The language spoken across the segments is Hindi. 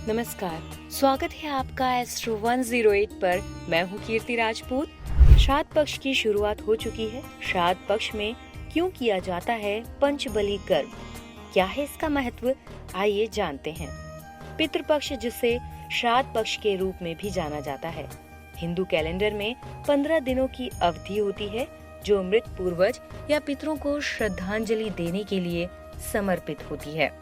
नमस्कार, स्वागत है आपका एस्ट्रो 108 पर। मैं हूँ कीर्ति राजपूत। श्राद्ध पक्ष की शुरुआत हो चुकी है। श्राद्ध पक्ष में क्यों किया जाता है पंचबली कर्म, क्या है इसका महत्व, आइए जानते हैं। पितृपक्ष, जिसे श्राद्ध पक्ष के रूप में भी जाना जाता है, हिंदू कैलेंडर में 15 दिनों की अवधि होती है जो मृत पूर्वज या पितरों को श्रद्धांजलि देने के लिए समर्पित होती है।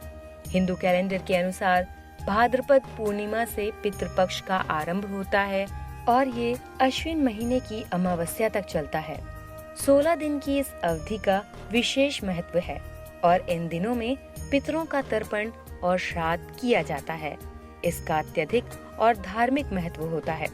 हिंदू कैलेंडर के अनुसार भाद्रपद पूर्णिमा से पितृपक्ष का आरंभ होता है और ये अश्विन महीने की अमावस्या तक चलता है। 16 दिन की इस अवधि का विशेष महत्व है और इन दिनों में पितरों का तर्पण और श्राद्ध किया जाता है। इसका अत्यधिक और धार्मिक महत्व होता है।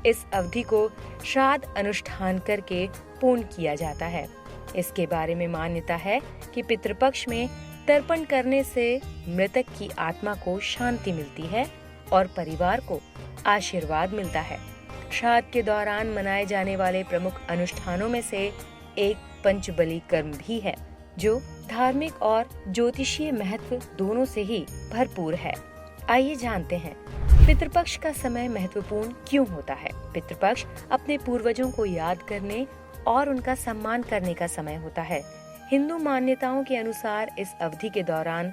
इस अवधि को श्राद्ध अनुष्ठान करके पूर्ण किया जाता है। इसके बारे में मान्यता है कि पितृपक्ष में तर्पण करने से मृतक की आत्मा को शांति मिलती है और परिवार को आशीर्वाद मिलता है। श्राद्ध के दौरान मनाए जाने वाले प्रमुख अनुष्ठानों में से एक पंचबली कर्म भी है, जो धार्मिक और ज्योतिषीय महत्व दोनों से ही भरपूर है। आइए जानते हैं पितृपक्ष का समय महत्वपूर्ण क्यों होता है। पितृपक्ष अपने पूर्वजों को याद करने और उनका सम्मान करने का समय होता है। हिंदू मान्यताओं के अनुसार इस अवधि के दौरान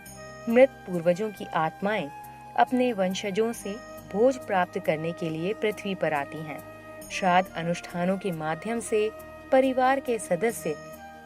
मृत पूर्वजों की आत्माएं अपने वंशजों से भोज प्राप्त करने के लिए पृथ्वी पर आती हैं। श्राद्ध अनुष्ठानों के माध्यम से परिवार के सदस्य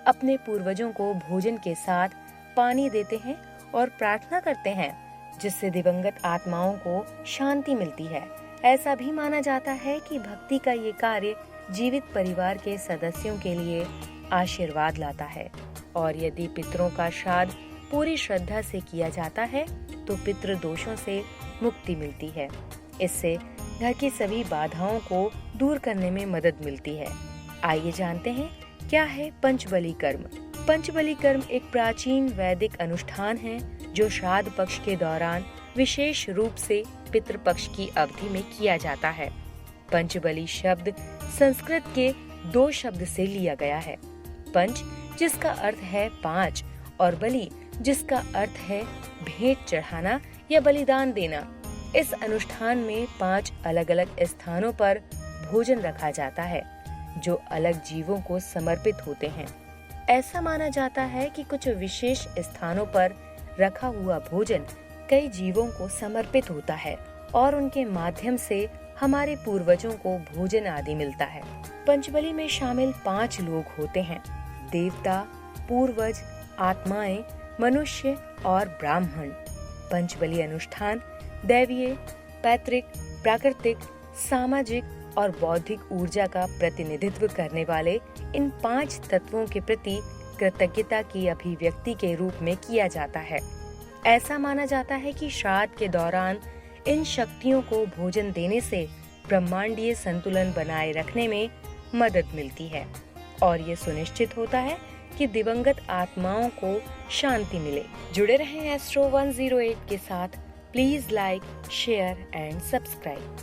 अपने पूर्वजों को भोजन के साथ पानी देते हैं और प्रार्थना करते हैं, जिससे दिवंगत आत्माओं को शांति मिलती है। ऐसा भी माना जाता है कि भक्ति का ये कार्य जीवित परिवार के सदस्यों के लिए आशीर्वाद लाता है और यदि पितरों का श्राद्ध पूरी श्रद्धा से किया जाता है तो पितृ दोषों से मुक्ति मिलती है। इससे घर की सभी बाधाओं को दूर करने में मदद मिलती है। आइए जानते हैं क्या है पंचबली कर्म। पंचबली कर्म एक प्राचीन वैदिक अनुष्ठान है जो श्राद्ध पक्ष के दौरान विशेष रूप से पितृपक्ष की अवधि में किया जाता है। पंचबली शब्द संस्कृत के 2 शब्द से लिया गया है। पंच, जिसका अर्थ है 5, और बलि, जिसका अर्थ है भेंट चढ़ाना या बलिदान देना। इस अनुष्ठान में 5 अलग अलग स्थानों पर भोजन रखा जाता है जो अलग जीवों को समर्पित होते हैं। ऐसा माना जाता है कि कुछ विशेष स्थानों पर रखा हुआ भोजन कई जीवों को समर्पित होता है और उनके माध्यम से हमारे पूर्वजों को भोजन आदि मिलता है। पंचबली में शामिल 5 लोग होते हैं: देवता, पूर्वज, आत्माएं, मनुष्य और ब्राह्मण। पंचबली अनुष्ठान दैवीय, पैतृक, प्राकृतिक, सामाजिक और बौद्धिक ऊर्जा का प्रतिनिधित्व करने वाले इन 5 तत्वों के प्रति कृतज्ञता की अभिव्यक्ति के रूप में किया जाता है। ऐसा माना जाता है कि श्राद्ध के दौरान इन शक्तियों को भोजन देने से ब्रह्मांडीय संतुलन बनाए रखने में मदद मिलती है और ये सुनिश्चित होता है कि दिवंगत आत्माओं को शांति मिले। जुड़े रहें एस्ट्रो 108 के साथ। Please like, share and subscribe.